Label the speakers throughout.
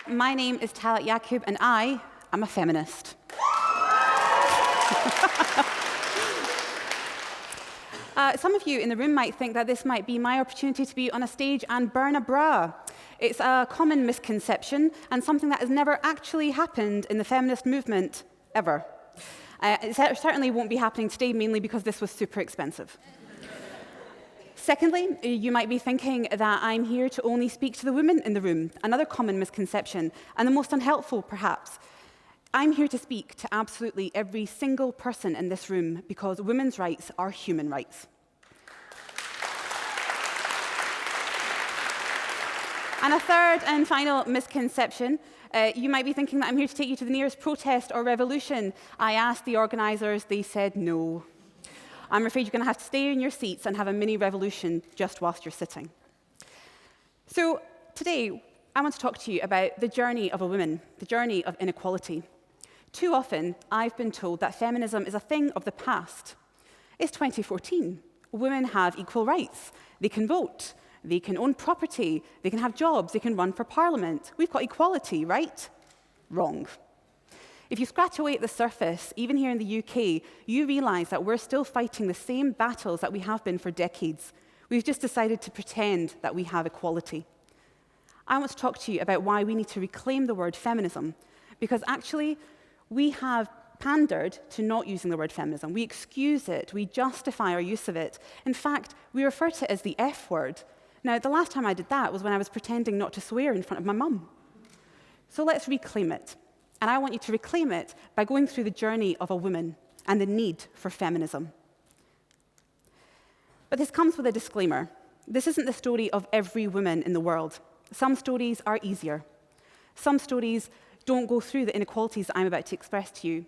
Speaker 1: My name is Talat Yaqub, and I am a feminist. Some of you in the room might think that this might be my opportunity to be on a stage and burn a bra. It's a common misconception and something that has never actually happened in the feminist movement, ever. It certainly won't be happening today, mainly because this was super expensive. Secondly, you might be thinking that I'm here to only speak to the women in the room, another common misconception, and the most unhelpful, perhaps. I'm here to speak to absolutely every single person in this room because women's rights are human rights. And a third and final misconception, you might be thinking that I'm here to take you to the nearest protest or revolution. I asked the organisers, they said no. I'm afraid you're going to have to stay in your seats and have a mini revolution just whilst you're sitting. So today, I want to talk to you about the journey of a woman, the journey of inequality. Too often, I've been told that feminism is a thing of the past. It's 2014. Women have equal rights. They can vote. They can own property. They can have jobs. They can run for parliament. We've got equality, right? Wrong. If you scratch away at the surface, even here in the UK, you realise that we're still fighting the same battles that we have been for decades. We've just decided to pretend that we have equality. I want to talk to you about why we need to reclaim the word feminism, because actually, we have pandered to not using the word feminism. We excuse it. We justify our use of it. In fact, we refer to it as the F word. Now, the last time I did that was when I was pretending not to swear in front of my mum. So let's reclaim it. And I want you to reclaim it by going through the journey of a woman and the need for feminism. But this comes with a disclaimer. This isn't the story of every woman in the world. Some stories are easier. Some stories don't go through the inequalities that I'm about to express to you.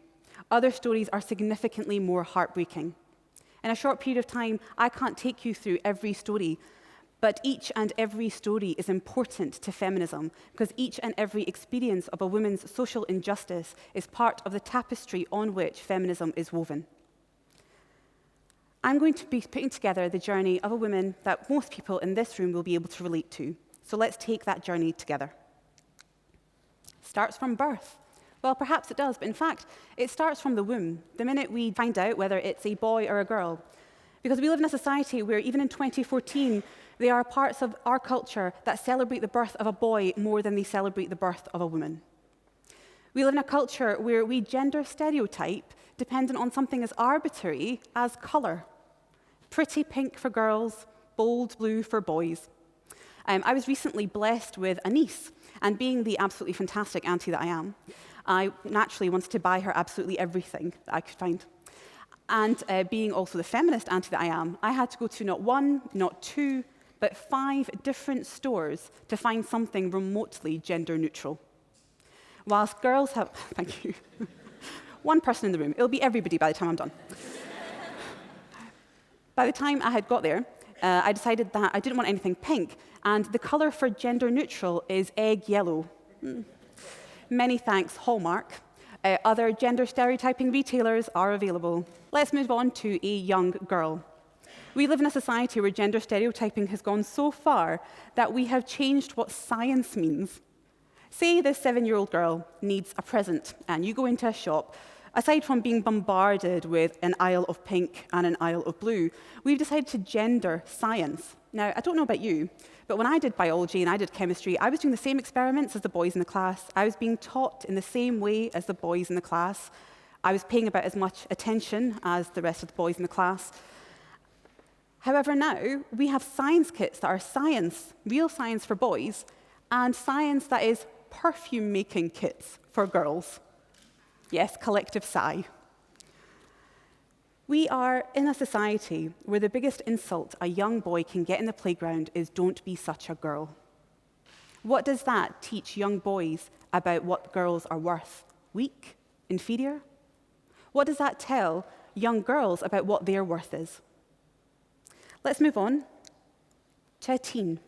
Speaker 1: Other stories are significantly more heartbreaking. In a short period of time, I can't take you through every story, but each and every story is important to feminism because each and every experience of a woman's social injustice is part of the tapestry on which feminism is woven. I'm going to be putting together the journey of a woman that most people in this room will be able to relate to. So let's take that journey together. Starts from birth. Well, perhaps it does, but in fact, it starts from the womb, the minute we find out whether it's a boy or a girl. Because we live in a society where even in 2014, there are parts of our culture that celebrate the birth of a boy more than they celebrate the birth of a woman. We live in a culture where we gender stereotype dependent on something as arbitrary as colour. Pretty pink for girls, bold blue for boys. I was recently blessed with a niece, and being the absolutely fantastic auntie that I am, I naturally wanted to buy her absolutely everything that I could find. And being also the feminist auntie that I am, I had to go to not one, not two, but 5 different stores to find something remotely gender neutral. Whilst girls have, thank you, one person in the room, it'll be everybody by the time I'm done. By the time I had got there, I decided that I didn't want anything pink, and the colour for gender neutral is egg yellow. Many thanks, Hallmark. Other gender stereotyping retailers are available. Let's move on to a young girl. We live in a society where gender stereotyping has gone so far that we have changed what science means. Say this 7-year-old girl needs a present, and you go into a shop. Aside from being bombarded with an aisle of pink and an aisle of blue, we've decided to gender science. Now, I don't know about you, but when I did biology and I did chemistry, I was doing the same experiments as the boys in the class. I was being taught in the same way as the boys in the class. I was paying about as much attention as the rest of the boys in the class. However, now we have science kits that are science, real science for boys, and science that is perfume-making kits for girls. Yes, collective sigh. We are in a society where the biggest insult a young boy can get in the playground is "don't be such a girl." What does that teach young boys about what girls are worth? Weak? Inferior? What does that tell young girls about what their worth is? Let's move on to a teen.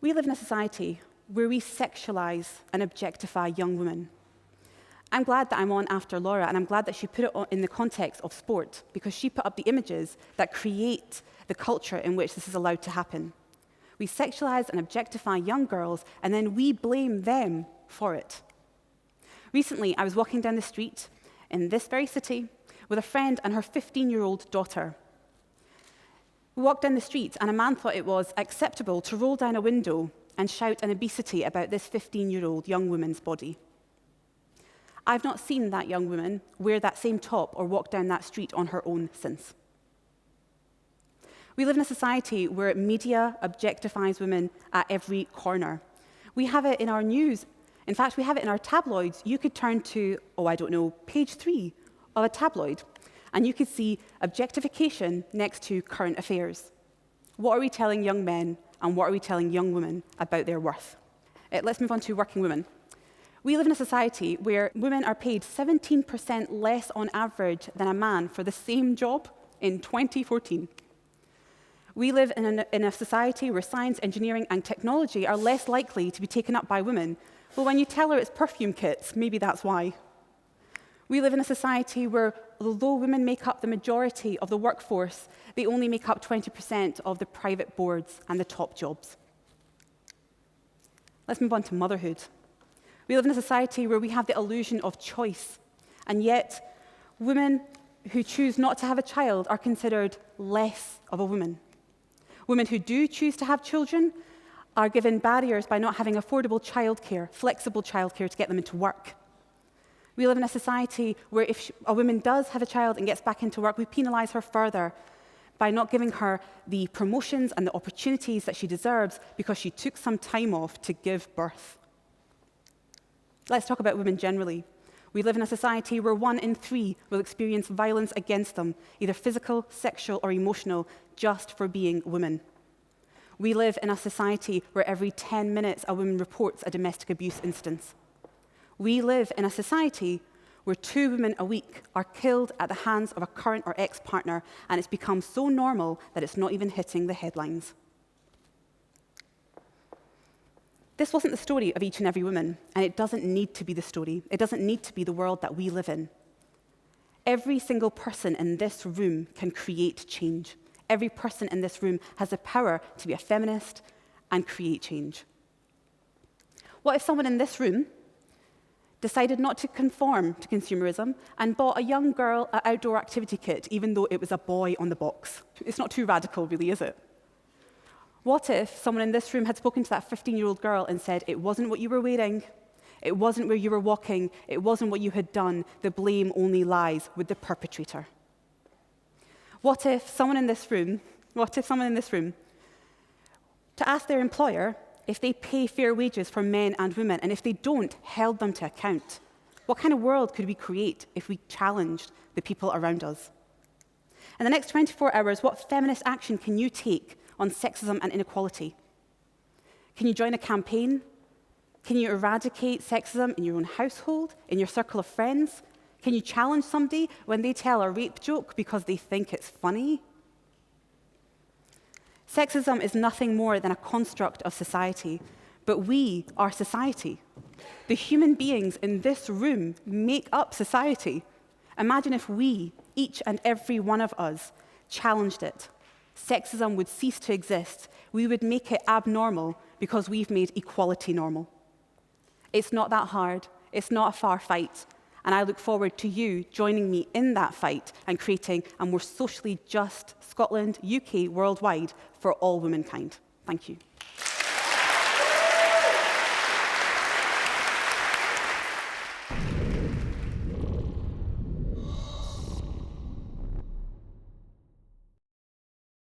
Speaker 1: We live in a society where we sexualize and objectify young women. I'm glad that I'm on after Laura, and I'm glad that she put it in the context of sport, because she put up the images that create the culture in which this is allowed to happen. We sexualize and objectify young girls, and then we blame them for it. Recently, I was walking down the street in this very city with a friend and her 15-year-old daughter. We walked down the street, and a man thought it was acceptable to roll down a window and shout an obescene about this 15-year-old young woman's body. I've not seen that young woman wear that same top or walk down that street on her own since. We live in a society where media objectifies women at every corner. We have it in our news. In fact, we have it in our tabloids. You could turn to, page 3 of a tabloid, and you could see objectification next to current affairs. What are we telling young men, and what are we telling young women about their worth? Let's move on to working women. We live in a society where women are paid 17% less on average than a man for the same job in 2014. We live in a society where science, engineering, and technology are less likely to be taken up by women. Well, when you tell her it's perfume kits, maybe that's why. We live in a society where, although women make up the majority of the workforce, they only make up 20% of the private boards and the top jobs. Let's move on to motherhood. We live in a society where we have the illusion of choice, and yet women who choose not to have a child are considered less of a woman. Women who do choose to have children are given barriers by not having affordable childcare, flexible childcare to get them into work. We live in a society where if a woman does have a child and gets back into work, we penalise her further by not giving her the promotions and the opportunities that she deserves because she took some time off to give birth. Let's talk about women generally. We live in a society where 1 in 3 will experience violence against them, either physical, sexual, or emotional, just for being women. We live in a society where every 10 minutes a woman reports a domestic abuse instance. We live in a society where 2 women a week are killed at the hands of a current or ex-partner, and it's become so normal that it's not even hitting the headlines. This wasn't the story of each and every woman, and it doesn't need to be the story. It doesn't need to be the world that we live in. Every single person in this room can create change. Every person in this room has the power to be a feminist and create change. What if someone in this room decided not to conform to consumerism and bought a young girl an outdoor activity kit, even though it was a boy on the box? It's not too radical, really, is it? What if someone in this room had spoken to that 15-year-old girl and said, it wasn't what you were wearing, it wasn't where you were walking, it wasn't what you had done, the blame only lies with the perpetrator? What if someone in this room, to ask their employer if they pay fair wages for men and women, and if they don't, held them to account? What kind of world could we create if we challenged the people around us? In the next 24 hours, what feminist action can you take on sexism and inequality? Can you join a campaign? Can you eradicate sexism in your own household, in your circle of friends? Can you challenge somebody when they tell a rape joke because they think it's funny? Sexism is nothing more than a construct of society, but we are society. The human beings in this room make up society. Imagine if we, each and every one of us, challenged it. Sexism would cease to exist. We would make it abnormal because we've made equality normal. It's not that hard. It's not a far fight. And I look forward to you joining me in that fight and creating a more socially just Scotland, UK, worldwide for all womankind. Thank you.